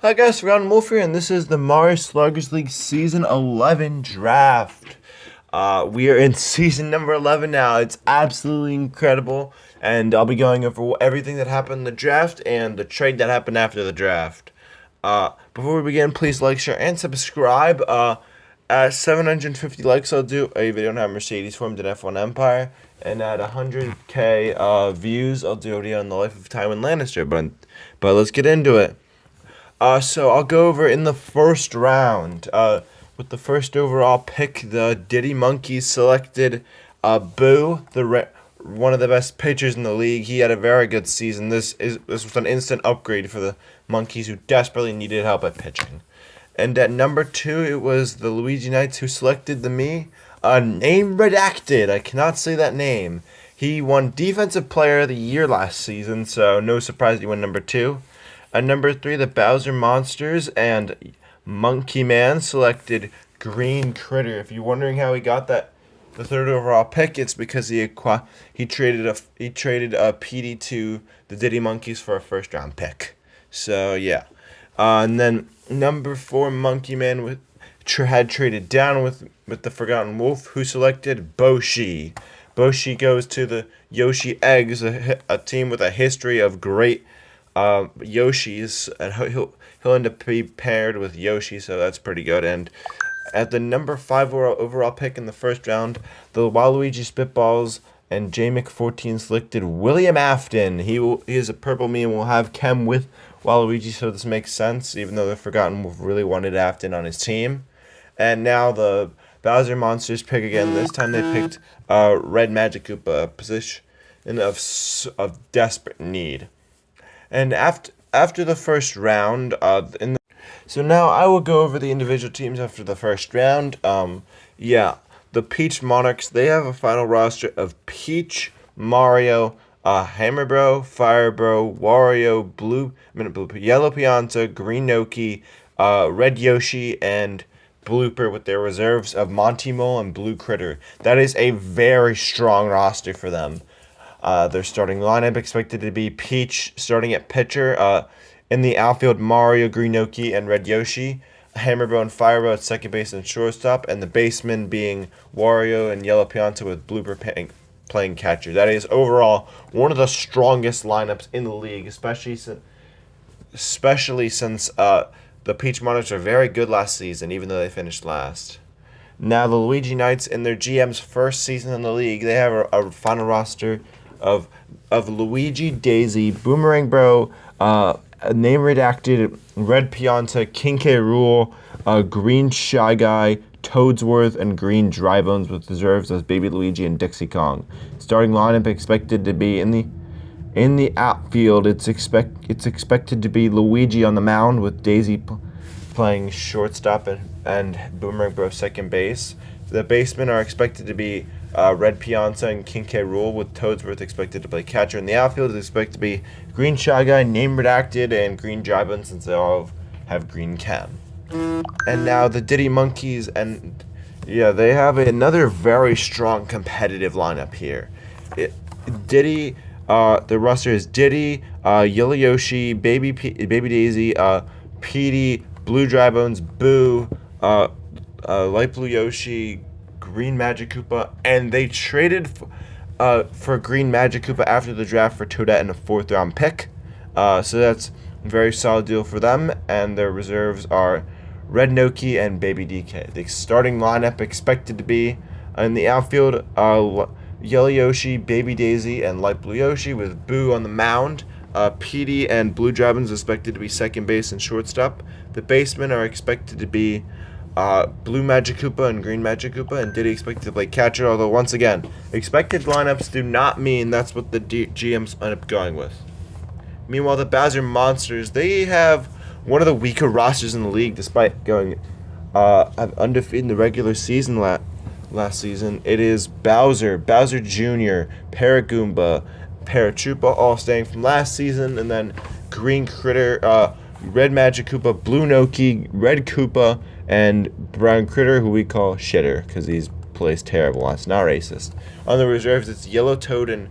Hi guys, Forgotten Wolf here, and this is the Mario Sluggers League Season 11 draft. We are in season number 11 now. It's absolutely incredible, and I'll be going over everything that happened in the draft and the trade that happened after the draft. Before we begin, please like, share, and subscribe. At 750 likes, I'll do a video on how Mercedes formed an F1 empire, and at 100k views, I'll do a video on the life of Tywin Lannister. But let's get into it. So I'll go over in the first round. With the first overall pick, the Diddy Monkeys selected Boo, one of the best pitchers in the league. He had a very good season. This was an instant upgrade for the Monkeys, who desperately needed help at pitching. And at number 2, it was the Luigi Knights, who selected name redacted. I cannot say that name. He won Defensive Player of the Year last season, so no surprise he won number 2. At number 3, the Bowser Monsters and Monkey Man selected Green Critter. If you're wondering how he got the third overall pick, it's because he traded a PD to the Diddy Monkeys for a first round pick. So yeah, and then number 4, Monkey Man had traded down with the Forgotten Wolf, who selected Boshi. Boshi goes to the Yoshi Eggs, a team with a history of great Yoshi's, and he'll end up being paired with Yoshi, so that's pretty good. And at the number 5 overall pick in the first round, the Waluigi Spitballs and JMick14 selected William Afton. He is a purple me and will have Chem with Waluigi, so this makes sense, even though the Forgotten Wolf really wanted Afton on his team. And now the Bowser Monsters pick again. This time they picked Red Magic Koopa, a position of desperate need. And after the first round, so now I will go over the individual teams after the first round. The Peach Monarchs, they have a final roster of Peach, Mario, Hammer Fire Wario, Yellow Pianta, Green Noki, Red Yoshi, and Blooper, with their reserves of Monty Mole and Blue Critter. That is a very strong roster for them. Their starting lineup expected to be Peach starting at pitcher. In the outfield, Mario, Green Noki, and Red Yoshi. Hammerbow and Firebow at second base and shortstop. And the basemen being Wario and Yellow Pianta, with Blooper playing catcher. That is overall one of the strongest lineups in the league, especially since the Peach Monarchs are very good last season, even though they finished last. Now, the Luigi Knights, in their GM's first season in the league, they have a final roster of Luigi, Daisy, Boomerang Bro, Name Redacted, Red Pianta, King K. Rool, Green Shy Guy, Toadsworth, and Green Drybones, with reserves as Baby Luigi and Dixie Kong. Starting lineup expected to be in the outfield. It's expected to be Luigi on the mound, with Daisy playing shortstop and Boomerang Bro second base. The basemen are expected to be Red Pianta and King K. Rool, with Toadsworth expected to play catcher. In the outfield is expected to be Green Shy Guy, Name Redacted, and Green Drybun, since they all have Green Chem. And now the Diddy Monkeys, and they have another very strong competitive lineup here. The roster is Diddy, Yellow Yoshi, Baby Daisy, Petey, Blue Drybones, Boo, Light Blue Yoshi, Green Magic Koopa, and they traded for Green Magic Koopa after the draft for Toadette and a 4th round pick. So that's a very solid deal for them, and their reserves are Red Noki and Baby DK. The starting lineup expected to be in the outfield, Yellow Yoshi, Baby Daisy, and Light Blue Yoshi, with Boo on the mound. Petey and Blue Dragons expected to be second base and shortstop. The basemen are expected to be Blue Magic Koopa and Green Magic Koopa, and Diddy expected to play catcher, although once again, expected lineups do not mean that's what the GMs end up going with. Meanwhile, the Bowser Monsters, they have one of the weaker rosters in the league, despite going undefeated in the regular season last season. It is Bowser Jr., Paragoomba, Paratroopa, all staying from last season, and then Green Critter, Red Magic Koopa, Blue Noki, Red Koopa, and Brown Critter, who we call Shitter, because he plays terrible. That's not racist. On the reserves, it's Yellow Toad and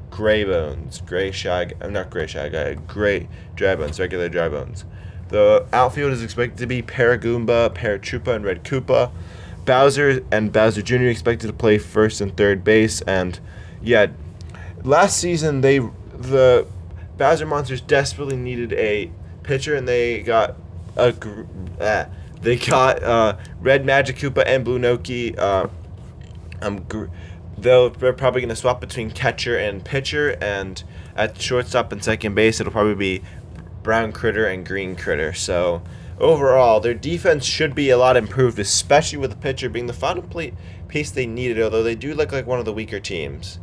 Gray Bones. Gray Dry Bones, regular Dry Bones. The outfield is expected to be Paragoomba, Paratroopa, and Red Koopa. Bowser and Bowser Jr. expected to play first and third base. And yeah, last season the Bowser Monsters desperately needed a pitcher, and they got Red Magic Koopa and Blue Noki. They're probably going to swap between catcher and pitcher, and at shortstop and second base, it'll probably be Brown Critter and Green Critter. So overall, their defense should be a lot improved, especially with the pitcher being the final piece they needed, although they do look like one of the weaker teams.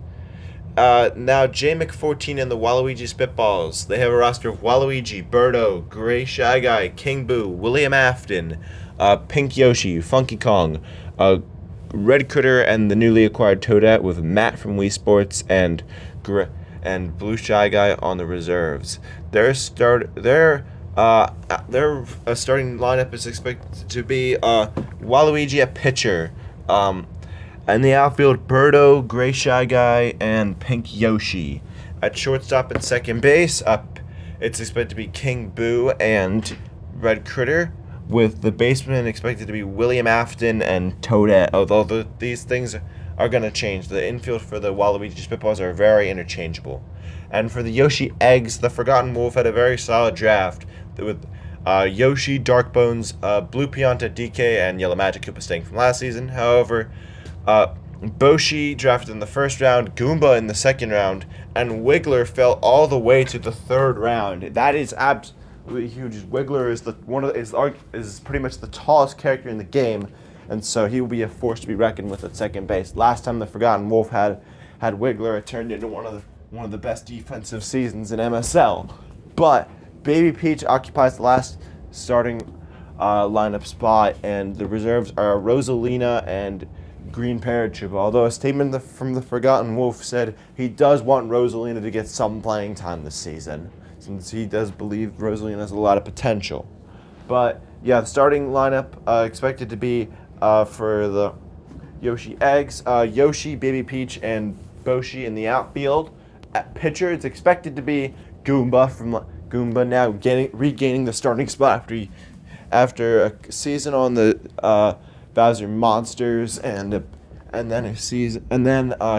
Now, J McForteen and the Waluigi Spitballs. They have a roster of Waluigi, Birdo, Gray Shy Guy, King Boo, William Afton, Pink Yoshi, Funky Kong, Red Critter, and the newly acquired Toadette with Matt from Wii Sports and Blue Shy Guy on the reserves. Their starting lineup is expected to be Waluigi at pitcher, and the outfield, Birdo, Gray Shy Guy, and Pink Yoshi. At shortstop and second base, it's expected to be King Boo and Red Critter, with the baseman expected to be William Afton and Toadette, although these things are going to change. The infield for the Waluigi Spitballs are very interchangeable. And for the Yoshi Eggs, the Forgotten Wolf had a very solid draft with Yoshi, Darkbones, Blue Pianta, DK, and Yellow Magic Koopa staying from last season. However, Boshi drafted in the first round, Goomba in the second round, and Wiggler fell all the way to the third round. That is absolutely huge. Wiggler is pretty much the tallest character in the game, and so he will be a force to be reckoned with at second base. Last time the Forgotten Wolf had Wiggler, it turned into one of the best defensive seasons in MSL. But Baby Peach occupies the last starting lineup spot, and the reserves are Rosalina and Green Paratroopa, although a statement from the Forgotten Wolf said he does want Rosalina to get some playing time this season, since he does believe Rosalina has a lot of potential. But yeah, the starting lineup expected to be for the Yoshi Eggs, Yoshi, Baby Peach, and Boshi in the outfield. At pitcher, it's expected to be Goomba now regaining the starting spot after a season on the Bowser Monsters, and then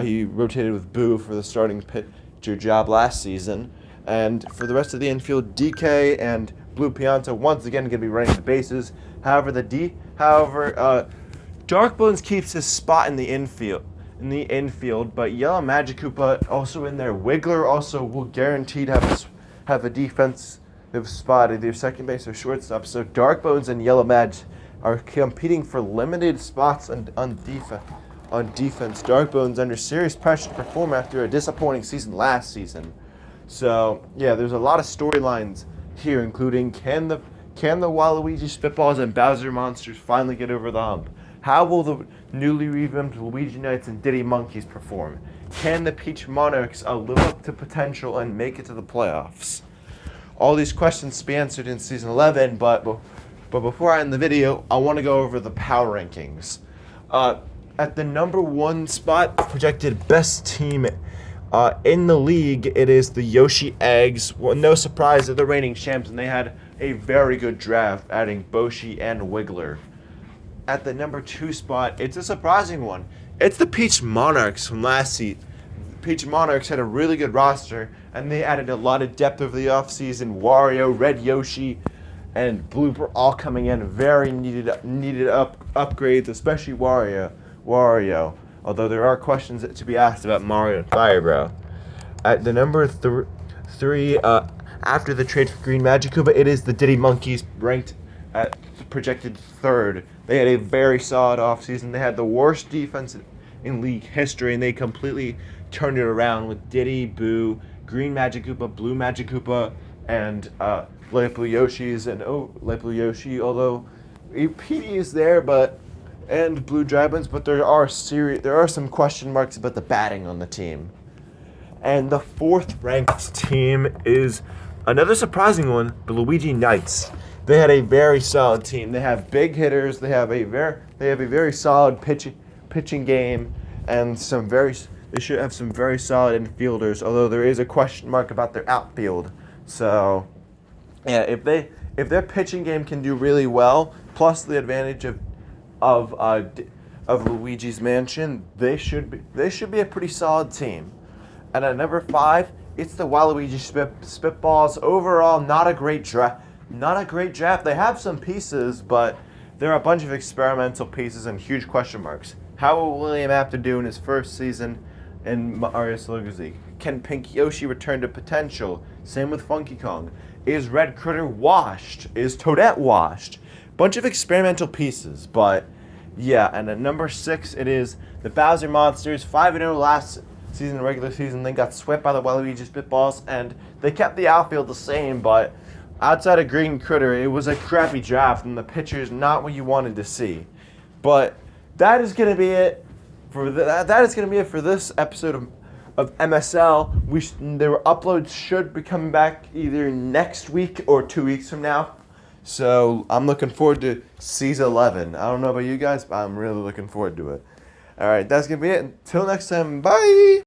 he rotated with Boo for the starting pitcher job last season. And for the rest of the infield, DK and Blue Pianta once again going to be running the bases. However, Darkbones keeps his spot in the infield, but Yellow Magic Koopa also in there. Wiggler also will guaranteed have a defensive spot either second base or shortstop. So Darkbones and Yellow Magic are competing for limited spots on defense. Darkbones under serious pressure to perform after a disappointing season last season. So yeah, there's a lot of storylines here, including can the Waluigi Spitballs and Bowser Monsters finally get over the hump? How will the newly revamped Luigi Knights and Diddy Monkeys perform? Can the Peach Monarchs live up to potential and make it to the playoffs? All these questions to be answered in Season 11, but before I end the video, I want to go over the power rankings. At the number 1 spot, projected best team in the league, it is the Yoshi Eggs. Well, no surprise, they're the reigning champs, and they had a very good draft, adding Boshi and Wiggler. At the number 2 spot, it's a surprising one. It's the Peach Monarchs from last season. Peach Monarchs had a really good roster, and they added a lot of depth over the offseason. Wario, Red Yoshi, and Blooper all coming in. Very needed upgrades, especially Wario. Although there are questions to be asked about Mario and Firebro. At the number 3, after the trade for Green Magic Koopa, it is the Diddy Monkeys, ranked at projected 3rd. They had a very solid offseason. They had the worst defense in league history, and they completely turned it around with Diddy, Boo, Green Magic Koopa, Blue Magic Koopa, and Blue Yoshi, although PD is there, and Blue Dragons, but there are some question marks about the batting on the team. And the 4th ranked team is another surprising one, the Luigi Knights. They had a very solid team. They have big hitters. They have a very solid pitching game, and they should have some very solid infielders. Although there is a question mark about their outfield. So, yeah, if their pitching game can do really well, plus the advantage of Luigi's Mansion, they should be a pretty solid team. And at number 5, it's the Waluigi Spitballs. Overall, not a great draft. Not a great draft. They have some pieces, but there are a bunch of experimental pieces and huge question marks. How will William Afton do in his first season in Mario Sluggers League? Can Pink Yoshi return to potential? Same with Funky Kong. Is Red Critter washed? Is Toadette washed? Bunch of experimental pieces, but yeah. And at number 6, it is the Bowser Monsters. 5-0 last season, regular season. They got swept by the Waluigi Spitballs, and they kept the outfield the same, but outside of Green Critter, it was a crappy draft, and the pitcher's not what you wanted to see. But that is going to be it for that is going to be it for this episode of MSL. Their uploads should be coming back either next week or 2 weeks from now. So I'm looking forward to season 11. I don't know about you guys, but I'm really looking forward to it. All right, that's going to be it. Until next time, bye.